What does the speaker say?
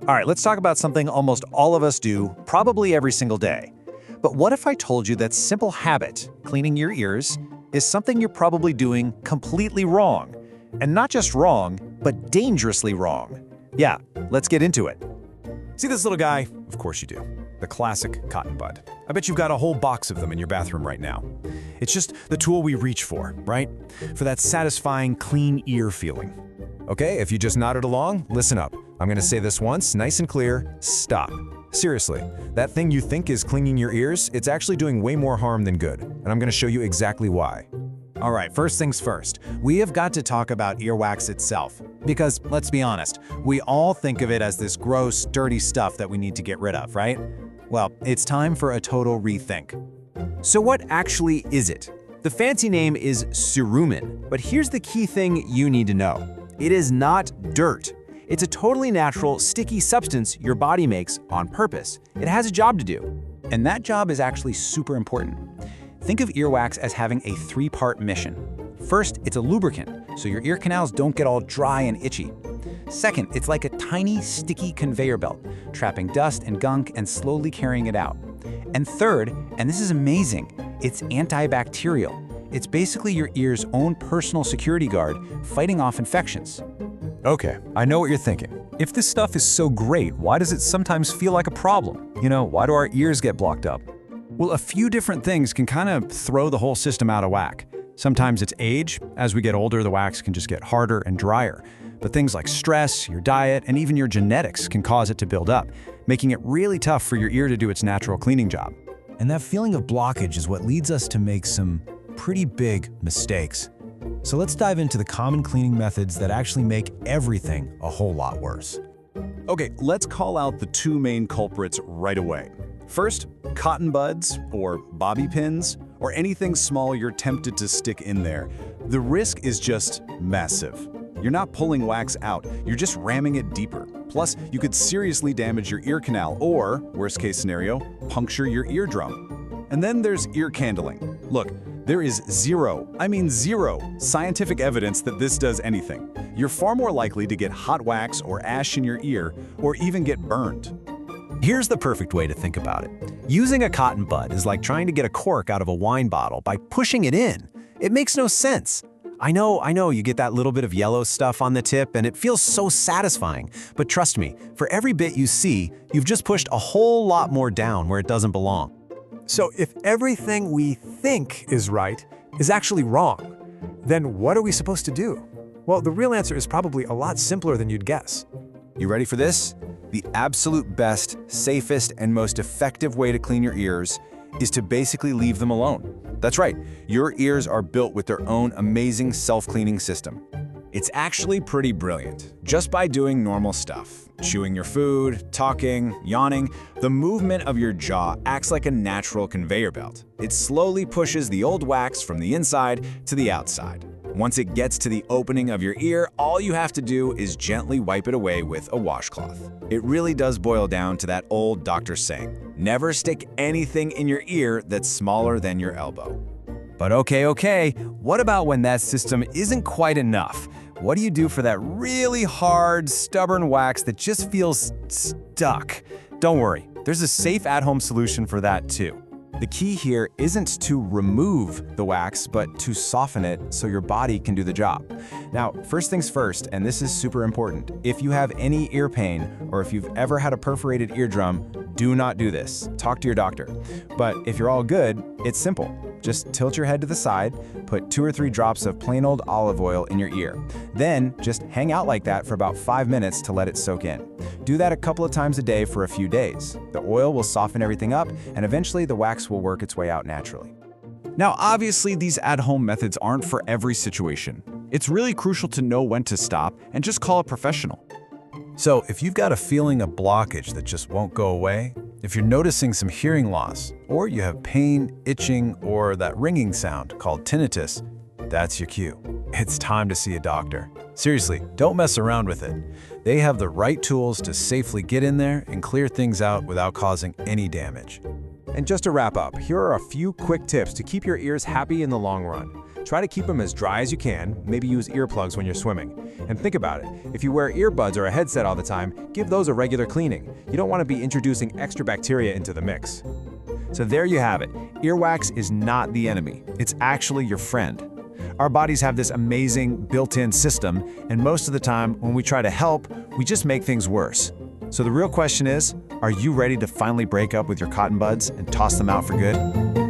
All right, let's talk about something almost all of us do, probably every single day. But what if I told you that simple habit, cleaning your ears, is something you're probably doing completely wrong? And not just wrong, but dangerously wrong. Yeah, let's get into it. See this little guy? Of course you do. The classic cotton bud. I bet you've got a whole box of them in your bathroom right now. It's just the tool we reach for, right? For that satisfying, clean ear feeling. Okay, if you just nodded along, listen up. I'm gonna say this once, nice and clear, stop. Seriously, that thing you think is cleaning your ears, it's actually doing way more harm than good. And I'm gonna show you exactly why. All right, first things first, we have got to talk about earwax itself. Because, let's be honest, we all think of it as this gross, dirty stuff that we need to get rid of, right? Well, it's time for a total rethink. So what actually is it? The fancy name is cerumen, but here's the key thing you need to know. It is not dirt. It's a totally natural, sticky substance your body makes on purpose. It has a job to do. And that job is actually super important. Think of earwax as having a three-part mission. First, it's a lubricant, so your ear canals don't get all dry and itchy. Second, it's like a tiny, sticky conveyor belt, trapping dust and gunk and slowly carrying it out. And third, and this is amazing, it's antibacterial. It's basically your ear's own personal security guard fighting off infections. Okay, I know what you're thinking. If this stuff is so great, why does it sometimes feel like a problem? Why do our ears get blocked up? Well, a few different things can kind of throw the whole system out of whack. Sometimes it's age. As we get older, the wax can just get harder and drier. But things like stress, your diet, and even your genetics can cause it to build up, making it really tough for your ear to do its natural cleaning job. And that feeling of blockage is what leads us to make some pretty big mistakes. So let's dive into the common cleaning methods that actually make everything a whole lot worse. Okay, let's call out the two main culprits right away. First, cotton buds, or bobby pins, or anything small you're tempted to stick in there. The risk is just massive. You're not pulling wax out, you're just ramming it deeper. Plus, you could seriously damage your ear canal or, worst case scenario, puncture your eardrum. And then there's ear candling. Look, there is zero scientific evidence that this does anything. You're far more likely to get hot wax or ash in your ear, or even get burned. Here's the perfect way to think about it. Using a cotton bud is like trying to get a cork out of a wine bottle by pushing it in. It makes no sense. I know, you get that little bit of yellow stuff on the tip and it feels so satisfying. But trust me, for every bit you see, you've just pushed a whole lot more down where it doesn't belong. So if everything we think is right is actually wrong, then what are we supposed to do? Well, the real answer is probably a lot simpler than you'd guess. You ready for this? The absolute best, safest, and most effective way to clean your ears is to basically leave them alone. That's right, your ears are built with their own amazing self-cleaning system. It's actually pretty brilliant. Just by doing normal stuff, chewing your food, talking, yawning, the movement of your jaw acts like a natural conveyor belt. It slowly pushes the old wax from the inside to the outside. Once it gets to the opening of your ear, all you have to do is gently wipe it away with a washcloth. It really does boil down to that old doctor saying, never stick anything in your ear that's smaller than your elbow. But okay, what about when that system isn't quite enough? What do you do for that really hard, stubborn wax that just feels stuck? Don't worry, there's a safe at-home solution for that too. The key here isn't to remove the wax, but to soften it so your body can do the job. Now, first things first, and this is super important, if you have any ear pain or if you've ever had a perforated eardrum, do not do this. Talk to your doctor. But if you're all good, it's simple. Just tilt your head to the side, put 2 or 3 drops of plain old olive oil in your ear. Then just hang out like that for about 5 minutes to let it soak in. Do that a couple of times a day for a few days. The oil will soften everything up, and eventually the wax will work its way out naturally. Now, obviously, these at-home methods aren't for every situation. It's really crucial to know when to stop and just call a professional. So if you've got a feeling of blockage that just won't go away, if you're noticing some hearing loss, or you have pain, itching, or that ringing sound called tinnitus, that's your cue. It's time to see a doctor. Seriously, don't mess around with it. They have the right tools to safely get in there and clear things out without causing any damage. And just to wrap up, here are a few quick tips to keep your ears happy in the long run. Try to keep them as dry as you can, maybe use earplugs when you're swimming. And think about it, if you wear earbuds or a headset all the time, give those a regular cleaning. You don't want to be introducing extra bacteria into the mix. So there you have it. Earwax is not the enemy. It's actually your friend. Our bodies have this amazing built-in system, and most of the time when we try to help, we just make things worse. So the real question is, are you ready to finally break up with your cotton buds and toss them out for good?